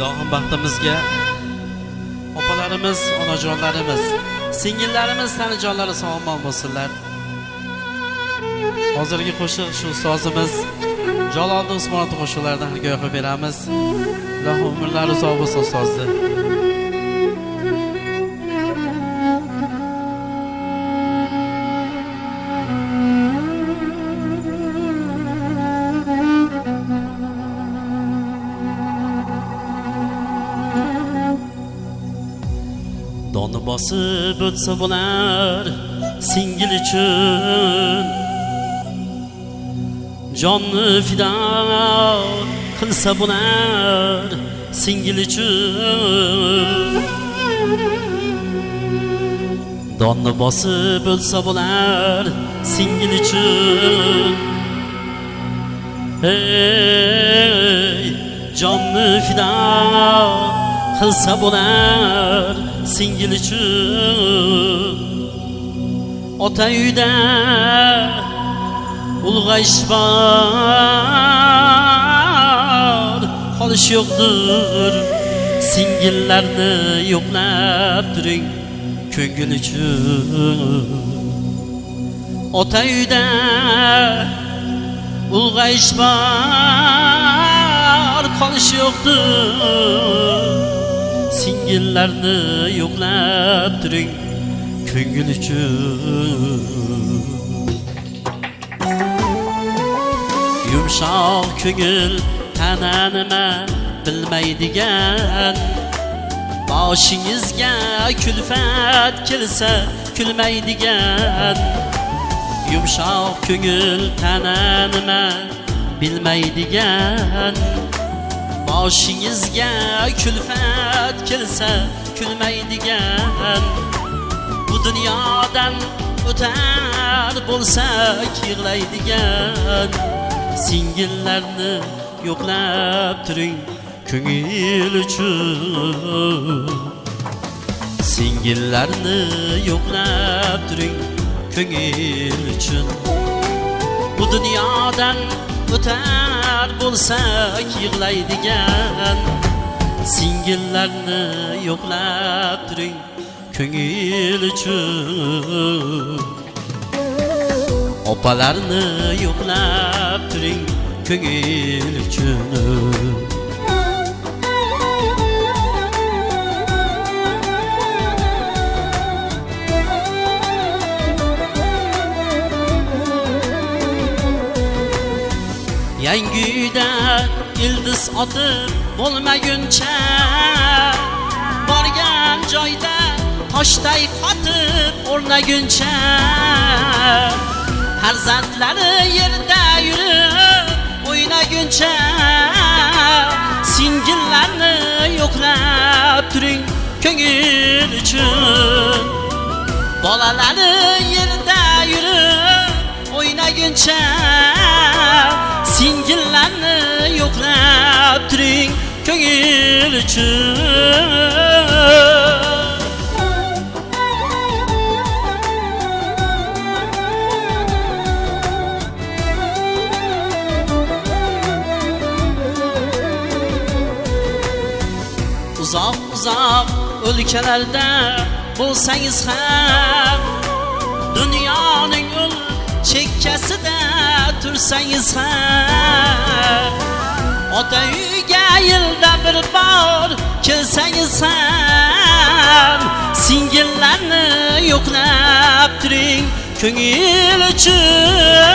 Ilohim baxtimizga opalarimiz, onajonlarimiz, singillarimiz, tanijonlari sog'-omon bo'lsinlar. Hozirgi qo'shiq shu ustozimiz Jaloliddin Usmonov qo'shiqlaridan hikoya qilib beramiz. Ilohim umrlari uzoq bo'lsin ustozni. Donni bosib o'tsa bo'lar singil uchun, jonni fido qilsa bo'lar singil uchun. Donni bosib o'tsa bo'lar singil uchun, ey jonni fido qilsa bo'lar singil uchun. Ota uyda ulg'ayish bor, qolish yo'qdir. Singillarni yo'qlab turing ko'ngil uchun. Ota uyda ulg'ayish bor, qolish yo'qdir. Singillarni yo'qlab turing ko'ngil uchun. Yumshoq ko'ngil tana nima bilmaydigan, boshingizga kulfat kelsa kulmaydigan. Yumshoq ko'ngil tana nima bilmaydigan, boshingizga kulfat kelsa kulmaydigan. Bu dunyodan o'tar bo'lsak yig'laydigan. Singillarni yo'qlab turing ko'ngil uchun. Singillarni yo'qlab turing ko'ngil uchun. Bu dunyodan o'tar bo'lsak yig'laydigan. Singillarni yo'qlab turing ko'ngil uchun. Opalarni yo'qlab turing ko'ngil uchun. Yangi uyda ildiz otib bo'lmaguncha, borgan joyda toshday qotib o'rnaguncha. Farzandlari yerda yurib o'ynaguncha. Singillarni yo'qlab turing ko'ngil uchun. Bolalari yerda yurib o'ynaguncha. Singillarni yo'qlab turing ko'ngil uchun. Uzoq o'lkalarda bo'lsangiz ham, dunyoning ul chekkasida tursangiz ham, ota uyga yilda bir bor kelsangiz ham, singillarni yo'qlab turing ko'ngil uchun.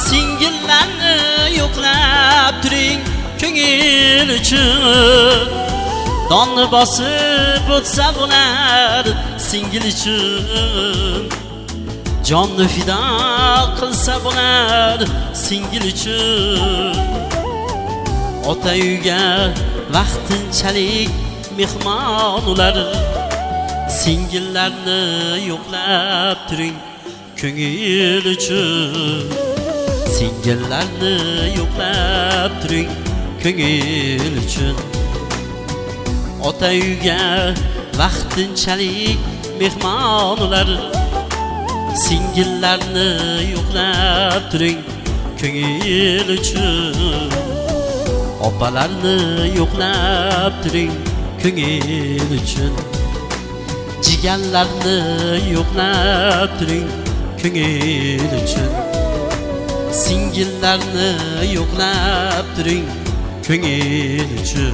Singillarni yo'qlab turing ko'ngil uchun. Donni bosib o'tsa bo'lar singil uchun, jonni fido qilsa bo'lar singil uchun. Ota uyga vaqtinchalik mehmon ular, singillarni yo'qlab turing ko'ngil uchun. Singillarni yo'qlab turing ko'ngil uchun. Ota uyga vaqtinchalik mehmon ular, singillarni yo'qlab turing ko'ngil uchun. opalarni yo'qlab turing ko'ngil uchun. Jiganlarni yo'qlab turing ko'ngil uchun. Singillarni yo'qlab turing ko'ngil uchun.